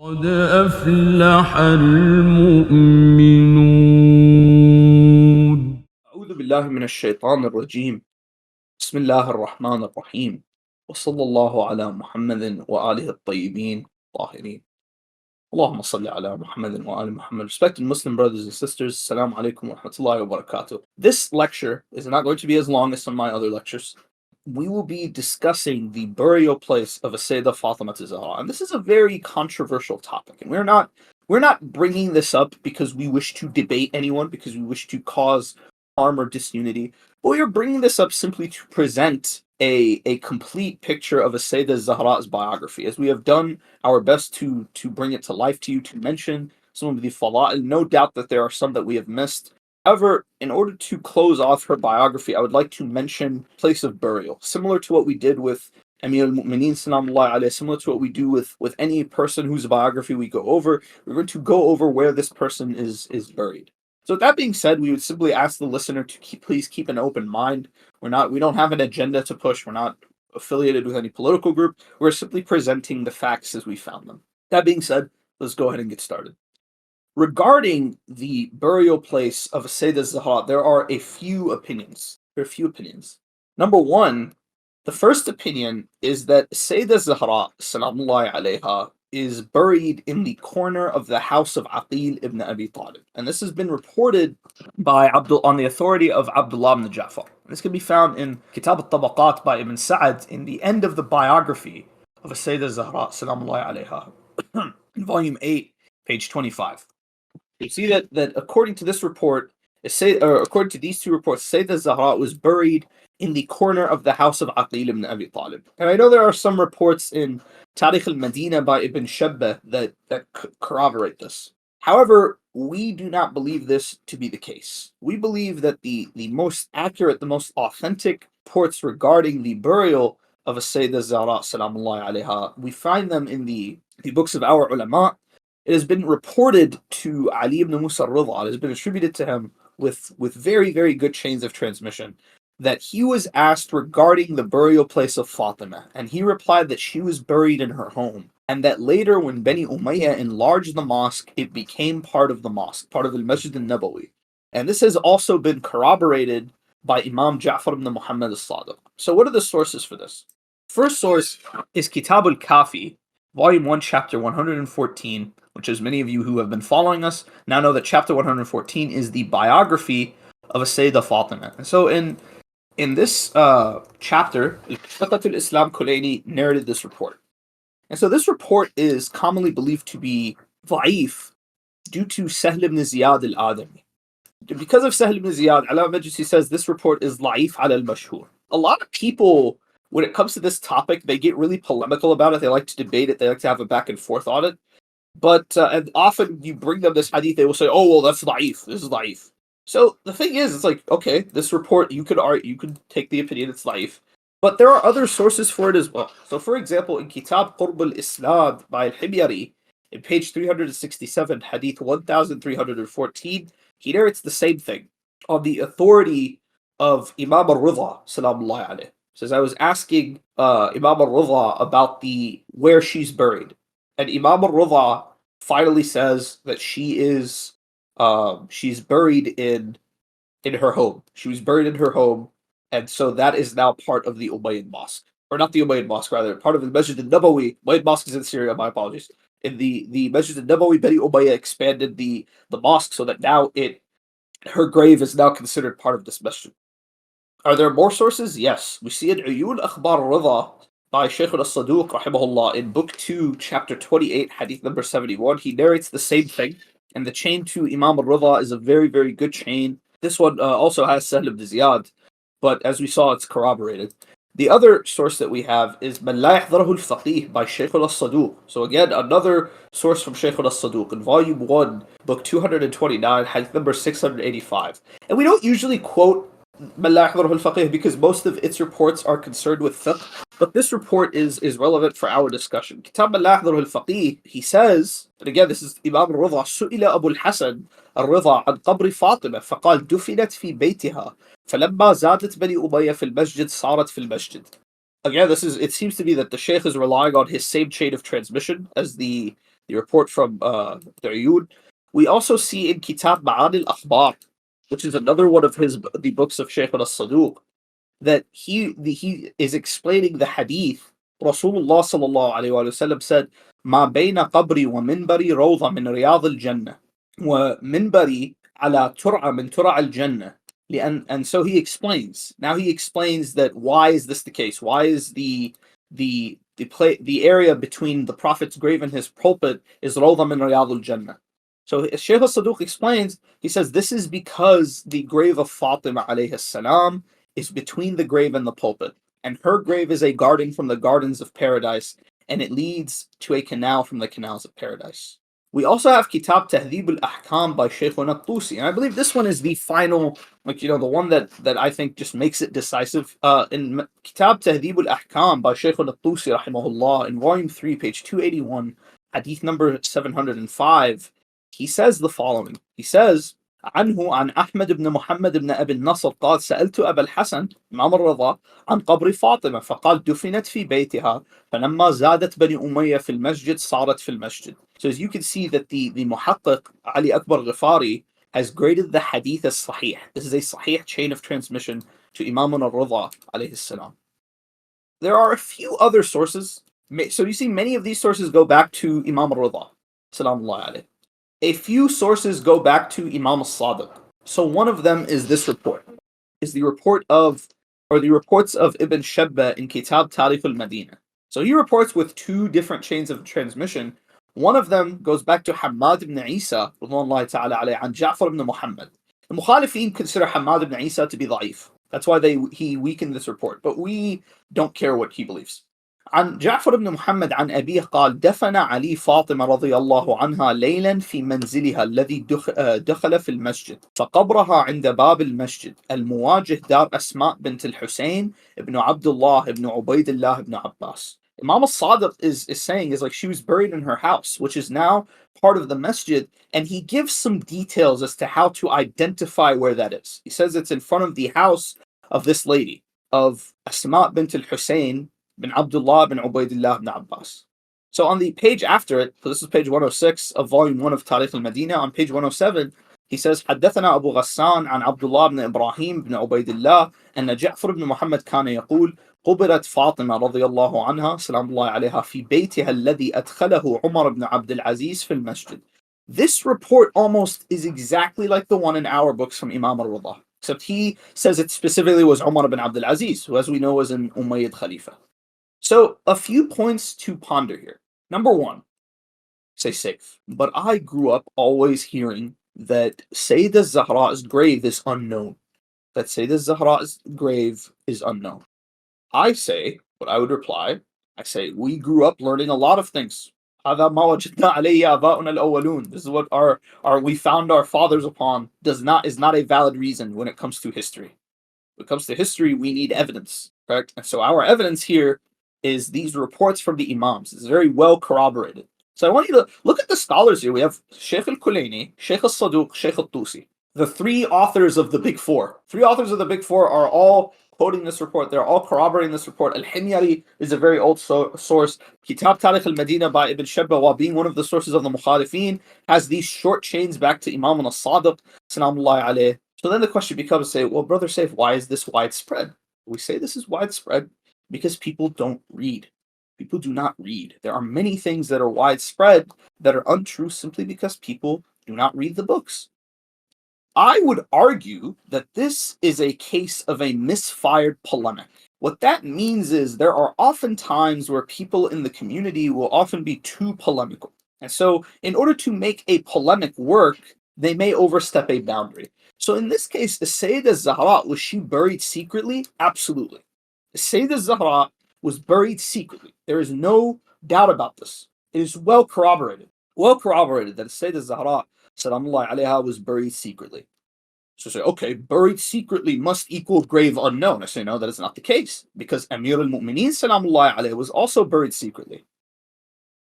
قد أفلح المؤمنون. أعوذ بالله من الشيطان الرجيم. بسم الله الرحمن الرحيم. وصلى الله على محمد وآله الطيبين الطاهرين. اللهم صل على Muhammad wa ali Muhammad. Respected Muslim brothers and sisters, Assalamu alaikum wa rahmatullahi wa barakatuh. This lecture is not going to be as long as some of my other lectures. We will be discussing the burial place of a Syeda Fatima Zahra, and this is a very controversial topic. And we're not bringing this up because we wish to debate anyone, because we wish to cause harm or disunity, but we are bringing this up simply to present a complete picture of a Syeda Zahra's biography, as we have done our best to bring it to life to you, to mention some of the fala'il. No doubt that there are some that we have missed. However, in order to close off her biography, I would like to mention place of burial, similar to what we did with Amir al-Muminoon, Salamullah alayhi, similar to what we do with any person whose biography we go over. We're going to go over where this person is buried. So with that being said, we would simply ask the listener to please keep an open mind. We don't have an agenda to push. We're not affiliated with any political group. We're simply presenting the facts as we found them. That being said, let's go ahead and get started. Regarding the burial place of Syeda Zahra, there are a few opinions. Number one, the first opinion is that Syeda Zahra, salamullahi alayha, is buried in the corner of the house of Aqil ibn Abi Talib. And this has been reported by on the authority of Abdullah ibn Ja'far. This can be found in Kitab al-Tabaqat by Ibn Sa'ad in the end of the biography of Syeda Zahra, salamullahi alayha, in volume 8, page 25. You see that according to this report, according to these two reports, Syeda Zahra was buried in the corner of the house of Aqil ibn Abi Talib. And I know there are some reports in Tarikh al-Madina by Ibn Shabbah that corroborate this. However, we do not believe this to be the case. We believe that the most accurate, the most authentic reports regarding the burial of a Syeda Zahra, salamullahi alayha, we find them in the books of our ulama. It has been reported to Ali ibn Musa al-Ridha, it has been attributed to him with very, very good chains of transmission, that he was asked regarding the burial place of Fatima, and he replied that she was buried in her home, and that later when Bani Umayyah enlarged the mosque, it became part of the mosque, part of the Masjid al-Nabawi. And this has also been corroborated by Imam Ja'far ibn Muhammad al-Sadiq. So what are the sources for this? First source is Kitab al-Kafi, Volume 1, Chapter 114, which, as many of you who have been following us now know, that Chapter 114 is the biography of a Syeda Fatima. And so in this chapter, Fiqh al-Islam Kulaini narrated this report. And so this report is commonly believed to be da'if due to Sahl ibn Ziyad al-Adami. Because of Sahl ibn Ziyad, Ala Majlisi says this report is da'if ala al-mashhur. A lot of people, when it comes to this topic, they get really polemical about it. They like to debate it. They like to have a back and forth on it. But and often you bring them this hadith, they will say, "Oh, well, that's da'if. This is da'if." So the thing is, it's like, okay, this report, you could take the opinion it's da'if, but there are other sources for it as well. So, for example, in Kitab Qurb al-Isnad by al-Himyari, in page 367, hadith 1314, he narrates the same thing on the authority of Imam al-Ridha, salamullahi alayhi. Says, I was asking Imam al-Ridha about where she's buried, and Imam al-Ridha finally says that she's buried in her home. She was buried in her home, and so that is now part of the Umayyad Mosque. Or not the Umayyad Mosque, rather, part of the Masjid al-Nabawi. Umayyad Mosque is in Syria, my apologies. In the Masjid al-Nabawi, Bani Umayyah expanded the mosque so that now her grave is now considered part of this masjid. Are there more sources? Yes. We see in Uyun Akhbar Ridha by Shaykh al-Saduq, rahimahullah, in Book 2, Chapter 28, Hadith number 71. He narrates the same thing, and the chain to Imam al-Ridha is a very, very good chain. This one also has Sahl ibn Ziyad, but as we saw, it's corroborated. The other source that we have is Man La Yahdarahu al-Faqih by Shaykh al-Saduq. So again, another source from Shaykh al-Saduq in Volume 1, Book 229, Hadith number 685. And we don't usually quote Man La Yahdarahu al-Faqih because most of its reports are concerned with fiqh, but this report is relevant for our discussion. Kitab Man La Yahdarahu al-Faqih, he says, and again, this is Imam al-Ridha, Su'ila Abu al-Hasan al-Ridha عن قبر فاطمة فقال دفنت في بيتها فلما زادت بني أمية في المسجد صارت في المسجد. Again, it seems to be that the Shaykh is relying on his same chain of transmission as the the report from the Uyud. We also see in Kitab Ma'an al-Akhbar, which is another one of the books of Shaykh al-Saduq, that he is explaining the hadith. Rasulullah sallallahu alayhi wa sallam said, "Ma bayna qabri wa minbari rawda min riyad al-jannah, wa minbari ala tur'a min tur'a al-jannah." And so he explains. Now he explains that why is this the case? Why is the area between the Prophet's grave and his pulpit is rawda min riyad al-jannah? So Shaykh al-Saduq explains. He says this is because the grave of Fatima alayhi salam is between the grave and the pulpit, and her grave is a garden from the gardens of paradise, and it leads to a canal from the canals of paradise. We also have Kitab Tahdhib al-Ahkam by Shaykhuna al-Tusi, and I believe this one is the final, the one that I think just makes it decisive. In Kitab Tahdhib al-Ahkam by Shaykhuna al-Tusi, rahimahullah, in volume 3, page 281, hadith number 705, he says the following. He says, عنه عن أحمد بن محمد بن أبي النصر قال سألت أبا الحسن إمام الرضا عن قبر فاطمة فقال دفنت في بيتها فلما زادت بني أمية في المسجد صارت في المسجد. So as you can see that the Muhaqqiq Ali Akbar Ghifari has graded the hadith as sahih. This is a sahih chain of transmission to Imam al-Rida alayhi salam. There are a few other sources. So you see many of these sources go back to Imam al-Rida salamullah alayhi. A few sources go back to Imam al-Sadiq. So one of them is this report, is the reports of Ibn Shabba in Kitab Tarikh al-Madinah. So he reports with two different chains of transmission. One of them goes back to Hammad ibn Isa, radiyallahu ta'ala alayhi, and Ja'far ibn Muhammad. The Mukhalifin consider Hammad ibn Isa to be da'if. That's why he weakened this report, but we don't care what he believes. عن جعفر بن محمد عن أبيه قال دفن علي فاطمة رضي الله عنها ليلا في منزلها الذي دخل في المسجد فقبرها عند باب المسجد المواجه دار أسماء بنت الحسين ابن عبد الله ابن عبيد الله ابن عباس. Imam al-Sadiq is saying is like she was buried in her house, which is now part of the masjid, and he gives some details as to how to identify where that is. He says it's in front of the house of this lady, of Asma bint al-Husayn bin Abdullah bin Ubaidillah bin Abbas. So on the page after it, so this is page 106 of volume 1 of Tarikh al-Madinah, on page 107, he says, حدثنا أبو غسان عن عبد الله بن إبراهيم بن عبيد الله أن جعفر بن محمد كان يقول قبرت فاطمة رضي الله عنها سلام الله عليها في بيتها الذي أدخله عمر بن عبد العزيز في المسجد. This report almost is exactly like the one in our books from Imam al-Rida, except he says it specifically was Umar ibn Abdul Aziz, who as we know was an Umayyad Khalifa. So a few points to ponder here. Number one, stay safe. But I grew up always hearing that Sayyidah Zahra's grave is unknown. That Sayyidah Zahra's grave is unknown. I say, what I would reply, I say, we grew up learning a lot of things. This is what our we found our fathers upon is not a valid reason when it comes to history. When it comes to history, we need evidence, correct? And so our evidence here is these reports from the Imams. It's very well corroborated. So I want you to look at the scholars here. We have Shaykh al-Kulaini, Shaykh al-Saduq, Shaykh al-Tusi. The three authors of the Big Four. Three authors of the Big Four are all quoting this report. They're all corroborating this report. Al-Himyari is a very old source. Kitab Tarikh al-Madinah by Ibn Shabba, while being one of the sources of the Mukhalifin, has these short chains back to Imam al-Sadiq, salamullahi alayh. So then the question becomes, say, well, Brother Saif, why is this widespread? We say this is widespread because people don't read. People do not read. There are many things that are widespread that are untrue simply because people do not read the books. I would argue that this is a case of a misfired polemic. What that means is there are often times where people in the community will often be too polemical. And so in order to make a polemic work, they may overstep a boundary. So in this case, the Sayyidah Zahra, was she buried secretly? Absolutely. The Sayyidah Zahra was buried secretly. There is no doubt about this. It is well corroborated. Well corroborated that Sayyidah Zahra, salamullahi alayha, was buried secretly. So say, okay, buried secretly must equal grave unknown. I say, no, that is not the case. Because Amir al-Mu'mineen, salamullahi alayhi, was also buried secretly.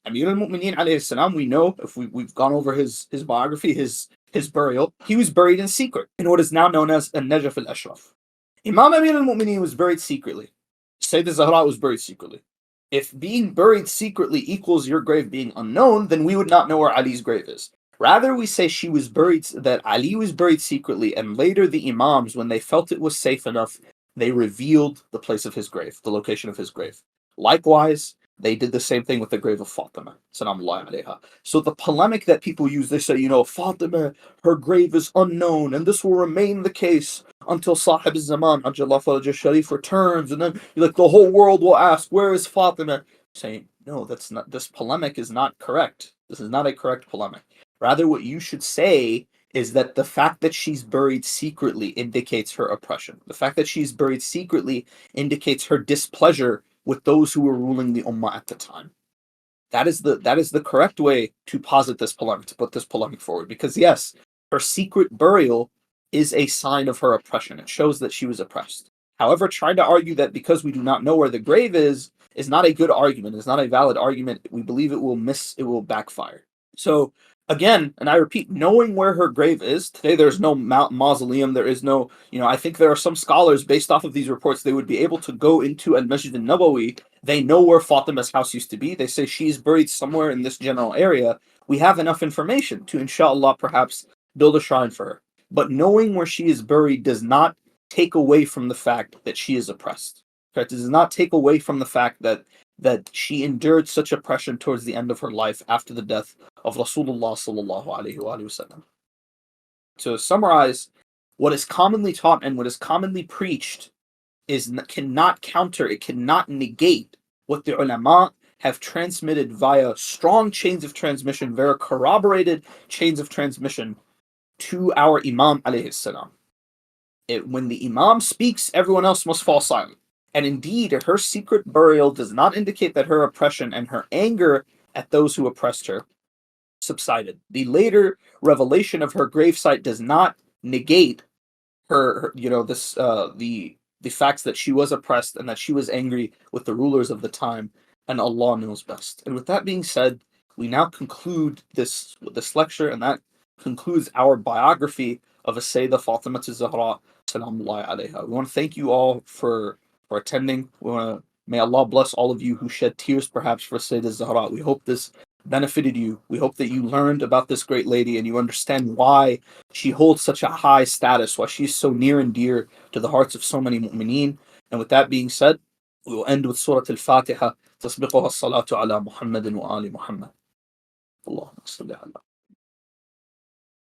Amir al-Mu'mineen alayhi salam, we know, if we've gone over his biography, his burial, he was buried in secret in what is now known as al-Najaf al-Ashraf. Imam Amir al-Mu'mineen was buried secretly. Sayyidah Zahra was buried secretly. If being buried secretly equals your grave being unknown, then we would not know where Ali's grave is. Rather, we say that Ali was buried secretly, and later the Imams, when they felt it was safe enough, they revealed the place of his grave, the location of his grave. Likewise, they did the same thing with the grave of Fatima. Salamullahi alayha. So the polemic that people use, they say, Fatima, her grave is unknown, and this will remain the case until Sahib Zaman, Ajallah Faraj Sharif, returns, and then like the whole world will ask, where is Fatima? Saying, no, that's not, this polemic is not correct. This is not a correct polemic. Rather, what you should say is that the fact that she's buried secretly indicates her oppression. The fact that she's buried secretly indicates her displeasure with those who were ruling the Ummah at the time. That is the correct way to posit this polemic, to put this polemic forward. Because yes, her secret burial is a sign of her oppression. It shows that she was oppressed. However, trying to argue that because we do not know where the grave is not a good argument. It's not a valid argument. We believe it will backfire. So again, and I repeat, knowing where her grave is, today there's no mausoleum, there is no, I think there are some scholars based off of these reports, they would be able to go into al-Masjid al-Nabawi. They know where Fatima's house used to be. They say she's buried somewhere in this general area. We have enough information to, inshallah, perhaps build a shrine for her. But knowing where she is buried does not take away from the fact that she is oppressed. It does not take away from the fact that she endured such oppression towards the end of her life after the death of Rasulullah sallallahu alaihi wasallam. To summarize, what is commonly taught and what is commonly preached cannot counter, it cannot negate what the ulama have transmitted via strong chains of transmission, very corroborated chains of transmission to our Imam alayhi salam. When the Imam speaks, everyone else must fall silent. And indeed, her secret burial does not indicate that her oppression and her anger at those who oppressed her subsided. The later revelation of her gravesite does not negate the facts that she was oppressed and that she was angry with the rulers of the time, and Allah knows best. And with that being said, we now conclude this lecture, and that concludes our biography of Syeda Fatima Zahra salamullahi alayha. We want to thank you all for attending. May Allah bless all of you who shed tears perhaps for Syeda Zahra. We hope this benefited you. We hope that you learned about this great lady and you understand why she holds such a high status, why she's so near and dear to the hearts of so many mu'mineen. And with that being said, we will end with Surah Al-Fatiha. تسبقها الصلاة على محمد وآل محمد. اللهم صل على